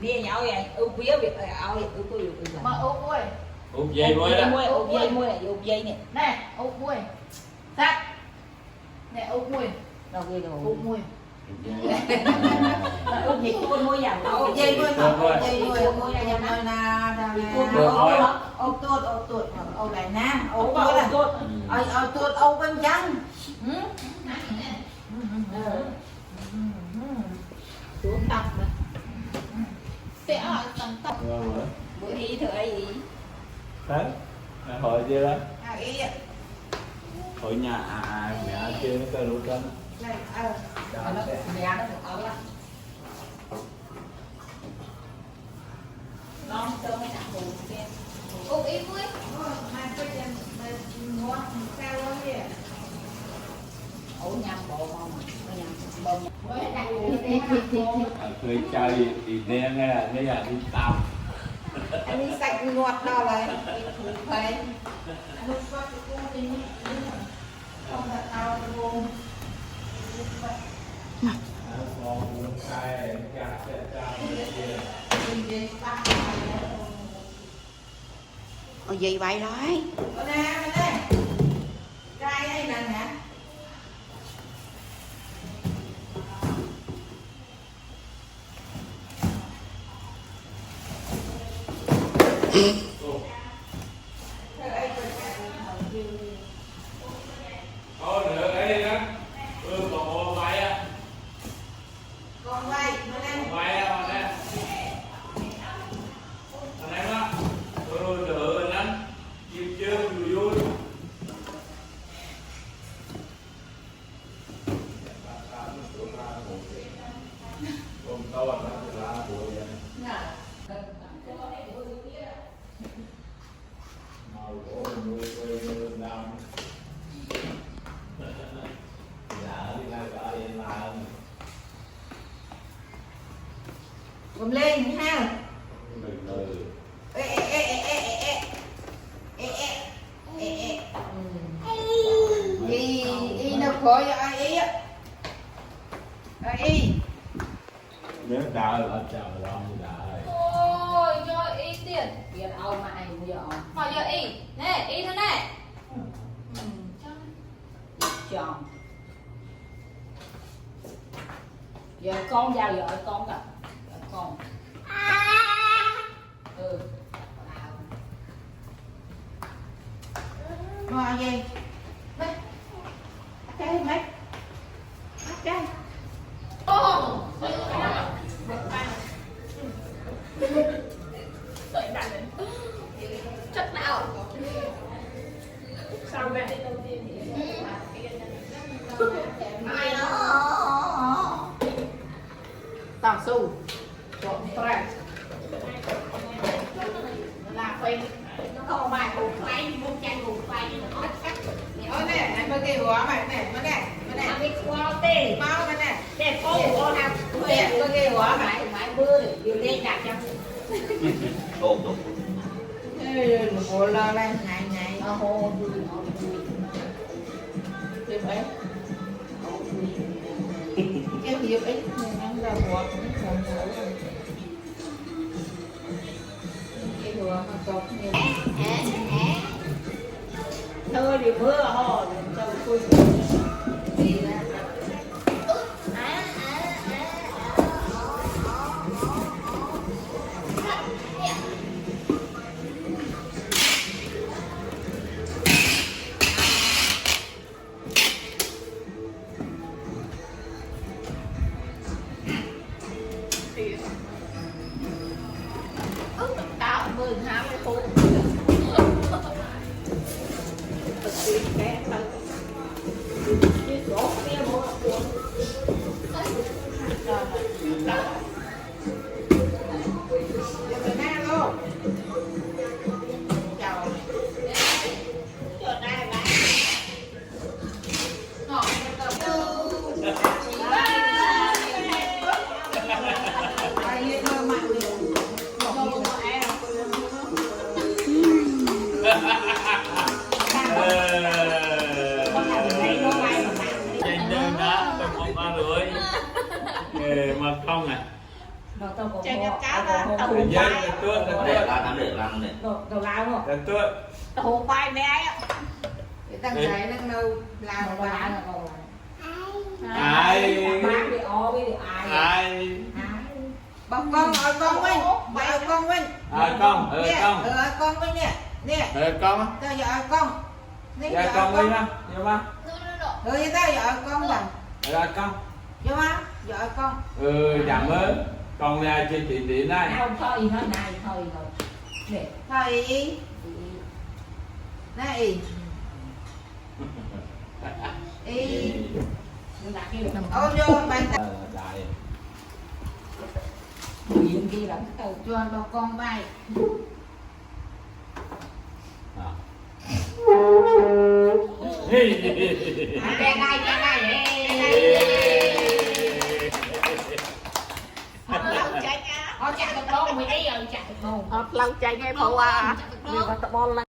Đi nhau vậy, úp phía việc áo vậy, úp tôi được. Mà úp muôi. Úp dây muôi đó. Úp dây muôi này, úp dây nè. Nè, úp muôi. Sắt. Nè, úp muôi. Đâu kia đâu. Úp muôi. Úp dịch con muôi giảm. Úp dây muôi mà, úp dây muôi, úp muôi này nhầm rồi nè. Úp tuột, úp này nè, úp tuột. Úp tuột, úp bên chân. Xuống tập mà. Sẽ ở tầng tập. Bữa đi thử ai gì? Đấy, hỏi chưa đó? À ý ạ. Hỏi nhà mẹ chưa cái lũ cân. Này, mẹ nó một áo lắm. Non cho mấy đặt bù xem. Úp ít muôi. Hai cái chân ngon cao lắm kìa. Ủa nhầm bộ không mà, nhầm bộ nhầm. Cười chơi thì đen nghe là đi tàu. Anh đi sạch ngọt đâu rồi. Phải. Lúc có cái cô thì không là tao luôn. Ồ gì vậy rồi? Con nè, bên đây. Gai đây nè nè. khỏi ai ý á. Ai ý. Nếu đợi là chờ lo như đợi. Ôi, cho ý tiền. Biết ông mà anh bây giờ. Hỏi giờ ý. Nè, ý thôi nè. Chọn. Giờ con vào giờ con gặp. Giờ con. Ừ. Mà gì? Mấy. Cái mấy. Cái. Ô. Chất nào? Sao vậy? Tao su. Chọn tre. Là phim. Nó không bài cục quay, muốn trang cục quay nó cắt. Ôi nè, anh mới kêu hóa mày nè, mới nè, mới nè. Ăn đi qua tê. Mau cái nè. Đẹp cô của nào. Nè, mới kêu hóa mày. Mãi mưa thì vừa lên đặt cho. Ôm tục. Ê, một bộ lo lan ngày ngày. Hồ vui nó vui. Thế vậy. Cái hiệp ấy ăn ra bò cũng không thấu. Cái đùa mà cột nhiều. Thôi thì mưa hồ cho vui. Đi ra. Tao mừng hám cái khu thực hiện cái thật chứ gỗ kia mua cuốn Cái na luôn. Chào. cho đây là ngọt cái Ai hết mơ mặn đi. Trên đơn đó, tôi không có rưỡi. Mà không à. Trên cái cá đó tàu Dân khoai là tuốt, là Để tuốt. ra thắng để làm này. tàu lao không Là tuốt. tàu khoai bé á Cái tăng giải năng đâu làm tàu mà lao bán. là Ai? bán đi o với ai Ai? Bọc con ở con Vinh. Ở con Vinh. Con, Nè, con. ở con Vinh nè. Nè. Con á. Tao giờ ở con. Nè, Dạ giờ con ở đi ha. Dạ ba. Vậy tao giờ ở con bằng. Dạ con. Vô má, giờ ở con. Giảm ơn. Con ra trên thị điện này. không thôi thôi này thôi thôi để Thầy. Này. Y. là cái được Ôi vô bàn tay. Đại. chuyện kia lắm từ Cho bà con bay. cái này họ chặt được đâu mới đi rồi chặt được đâu lâu chạy ngay phụ à. chặt được đâu